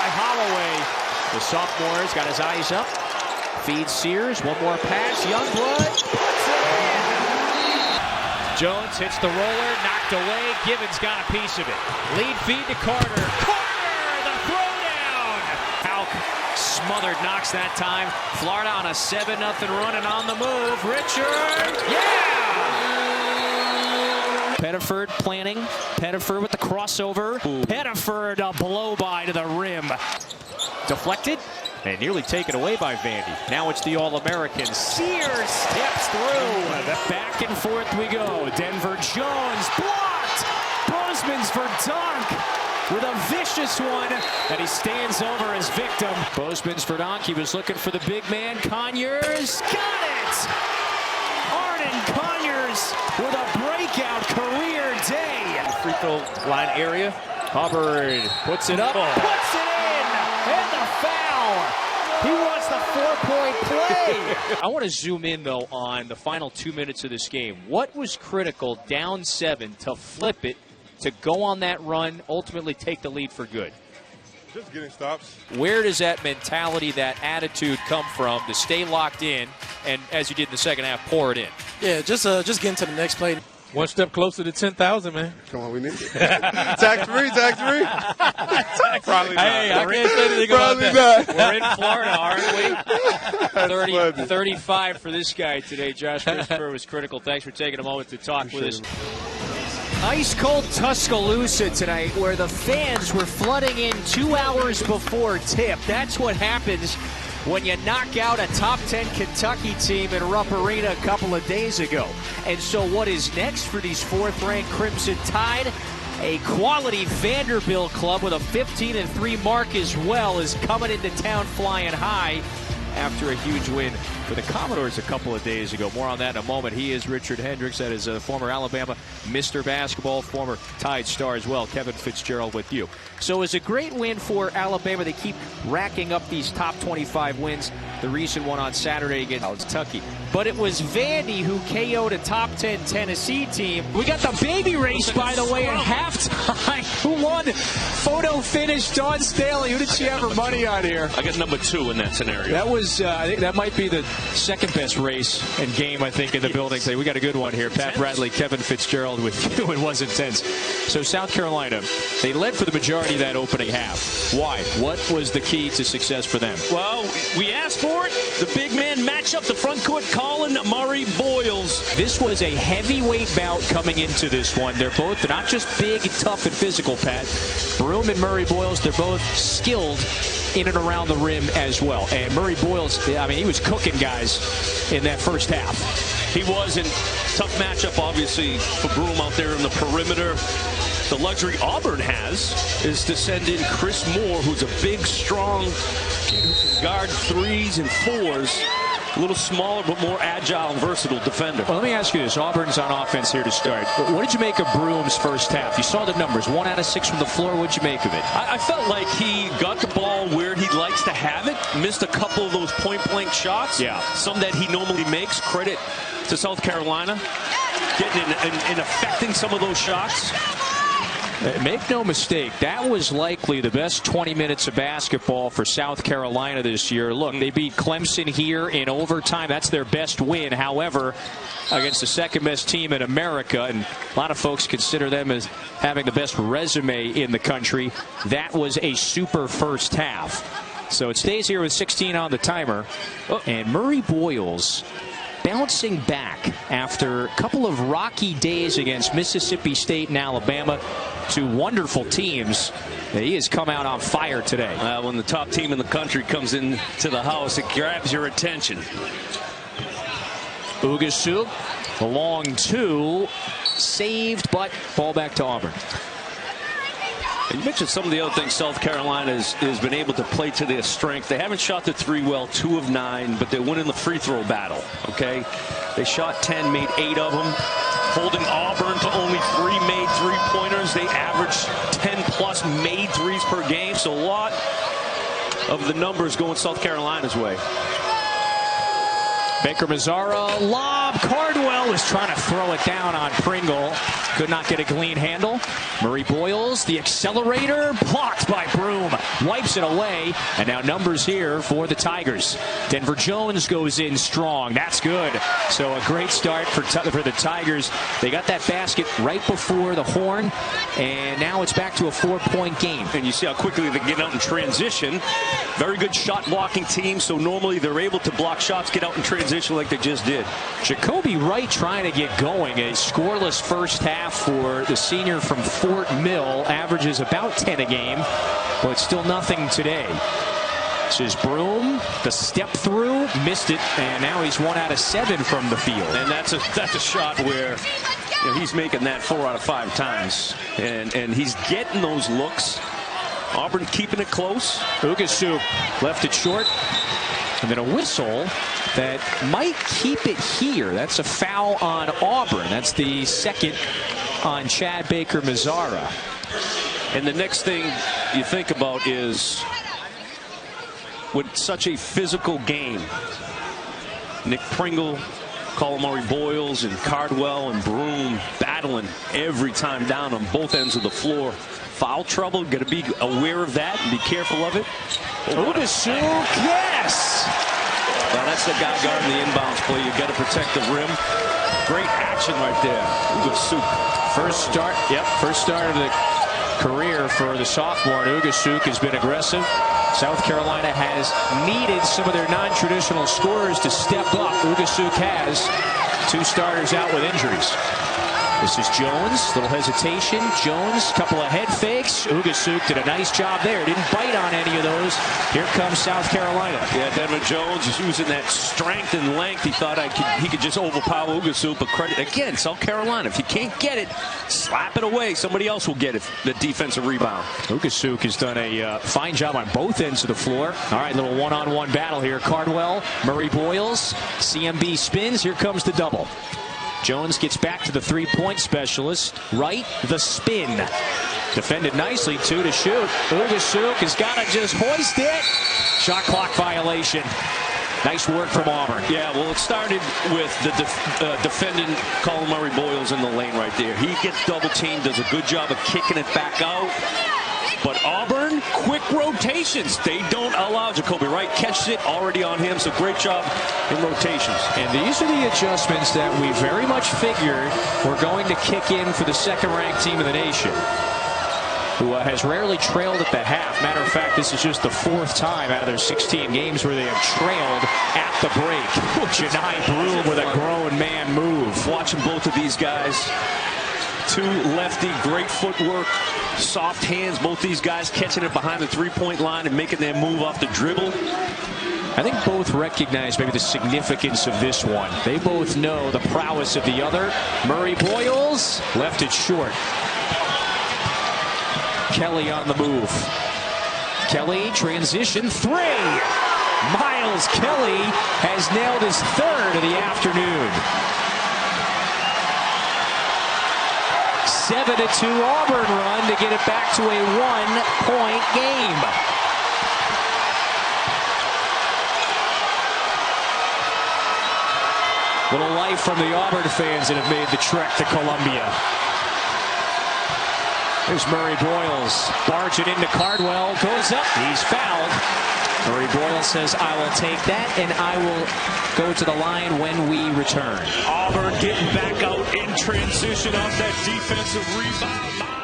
by Holloway. The sophomore's got his eyes up. Feeds Sears. One more pass. Youngblood. Jones hits the roller. Knocked away. Gibbons got a piece of it. Lead feed to Carter. Carter! The throwdown! Hauk smothered Knox that time. Florida on a 7-0 run and on the move. Richard! Yeah! Pettiford planning. Pettiford with the crossover. Ooh. Pettiford a blow-by to the rim. Deflected and nearly taken away by Vandy. Now it's the All-American. Sears steps through. Back and forth we go. Denver Jones blocked. Bozeman's for dunk with a vicious one, and he stands over his victim. Bozeman's for dunk. He was looking for the big man. Conyers got it. Arden Conyers with a breakout career day. Free throw line area. Hubbard puts it up, puts it in, and the foul. He wants the 4-point play. I want to zoom in, though, on the final 2 minutes of this game. What was critical down 7 to flip it, to go on that run, ultimately take the lead for good? Just getting stops. Where does that mentality, that attitude come from to stay locked in and, as you did in the second half, pour it in? Yeah, just getting to the next play. One step closer to 10,000, man. Come on, we need it. Tax free. Probably not. Hey, I can't say anything about that. We're in Florida, aren't we? 35 for this guy today. Josh Christopher was critical. Thanks for taking a moment to talk with us. Ice-cold Tuscaloosa tonight, where the fans were flooding in 2 hours before tip. That's what happens when you knock out a top 10 Kentucky team in Rupp Arena a couple of days ago. And so what is next for these 4th-ranked Crimson Tide? A quality Vanderbilt club with a 15-3 mark as well is coming into town flying high after a huge win for the Commodores a couple of days ago. More on that in a moment. He is Richard Hendricks. That is a former Alabama Mr. Basketball, former Tide star as well. Kevin Fitzgerald with you. So it's a great win for Alabama. They keep racking up these top 25 wins. The recent one on Saturday against Kentucky. But it was Vandy who KO'd a top 10 Tennessee team. We got the baby race, by the way, at halftime. Who won? Photo finish, Dawn Staley. Who did she have her money on here? I got number 2 in that scenario. That was, I think that might be the second best race and game, I think, in the building today. We got a good one here. Pat Bradley, Kevin Fitzgerald with you. It was intense. So South Carolina, they led for the majority of that opening half. Why? What was the key to success for them? Well, we asked for it. The big man matchup, the front court, Colin Murray Boyles. This was a heavyweight bout coming into this one. They're both not just big, tough, and physical, Pat. Broome and Murray Boyles, they're both skilled in and around the rim as well. And Murray Boyles, I mean, he was cooking guys in that first half. He was in tough matchup, obviously, for Broome out there in the perimeter. The luxury Auburn has is to send in Chris Moore, who's a big, strong guard 3s and 4s. A little smaller but more agile and versatile defender. Well, let me ask you this. Auburn's on offense here to start. What did you make of Broome's first half? You saw the numbers. 1 out of 6 from the floor. What did you make of it? I felt like he got the ball where he likes to have it. Missed a couple of those point-blank shots. Yeah. Some that he normally makes. Credit to South Carolina. Getting and affecting some of those shots. Make no mistake, that was likely the best 20 minutes of basketball for South Carolina this year. Look, they beat Clemson here in overtime. That's their best win. However, against the second-best team in America, and a lot of folks consider them as having the best resume in the country, that was a super first half. So it stays here with 16 on the timer. And Murray Boyles bouncing back after a couple of rocky days against Mississippi State and Alabama, two wonderful teams. He has come out on fire today. When the top team in the country comes into the house, it grabs your attention. Ugasu, the long 2, saved, but ball back to Auburn. And you mentioned some of the other things South Carolina has been able to play to their strength. They haven't shot the 3 well, 2 of 9, but they're winning the free throw battle, okay? They shot 10, made 8 of them, holding Auburn to only 3 made three-pointers. They averaged 10-plus made threes per game, so a lot of the numbers going South Carolina's way. Baker Mazzara, lob. Cardwell was trying to throw it down on Pringle. Could not get a clean handle. Murray Boyles, the accelerator, blocked by Broom. Wipes it away, and now numbers here for the Tigers. Denver Jones goes in strong. That's good. So a great start for the Tigers. They got that basket right before the horn, and now it's back to a 4-point game. And you see how quickly they get out in transition. Very good shot blocking team, so normally they're able to block shots, get out in transition like they just did. Jacoby Wright trying to get going. A scoreless first half for the senior from Fort Mill. Averages about 10 a game, but still nothing today. This is Broom, the step through, missed it, and now he's 1 out of 7 from the field. And that's a shot where he's making that 4 out of 5 times, and he's getting those looks. Auburn keeping it close. Ugasuk left it short, and then a whistle that might keep it here. That's a foul on Auburn. That's the second on Chad Baker Mazzara. And the next thing you think about is, with such a physical game, Nick Pringle, Calamari Boyles, and Cardwell and Broom battling every time down on both ends of the floor. Foul trouble, got to be aware of that and be careful of it. Ugasuk, yes! Now that's the guy guarding the inbounds play. You got to protect the rim. Great action right there. Ugasuk. First start of the career for the sophomore. Ugasuk has been aggressive. South Carolina has needed some of their non-traditional scorers to step up. Ugasuk has 2 starters out with injuries. This is Jones, little hesitation. Jones, couple of head fakes. Ugasuk did a nice job there. Didn't bite on any of those. Here comes South Carolina. Yeah, Denver Jones is using that strength and length. He thought he could just overpower Ugasuk, but credit again, South Carolina. If you can't get it, slap it away. Somebody else will get it. The defensive rebound. Ugasuk has done a fine job on both ends of the floor. All right, little one-on-one battle here. Cardwell, Murray Boyles, CMB spins. Here comes the double. Jones gets back to the 3-point specialist. Right, the spin. Defended nicely, 2 to shoot. Ugasuk has got to just hoist it. Shot clock violation. Nice work from Auburn. Yeah, well, it started with the defending Calamari Boyles in the lane right there. He gets double teamed, does a good job of kicking it back out. But Auburn, quick rotations. They don't allow Jacoby Wright. Catches it already on him, so great job in rotations. And these are the adjustments that we very much figured were going to kick in for the second-ranked team in the nation, who has rarely trailed at the half. Matter of fact, this is just the 4th time out of their 16 games where they have trailed at the break. Janai Broom with a grown man move. Watching both of these guys. 2 lefty, great footwork, soft hands. Both these guys catching it behind the 3-point line and making their move off the dribble. I think both recognize maybe the significance of this one. They both know the prowess of the other. Murray Boyles left it short. Kelly on the move. Kelly, transition 3. Miles Kelly has nailed his 3rd of the afternoon. 7-2 Auburn run to get it back to a 1-point game. Little life from the Auburn fans that have made the trek to Columbia. There's Murray Boyles. Barging into Cardwell. Goes up. He's fouled. Murray Boyles says, I will take that, and I will go to the line when we return. Auburn getting back out in transition off that defensive rebound.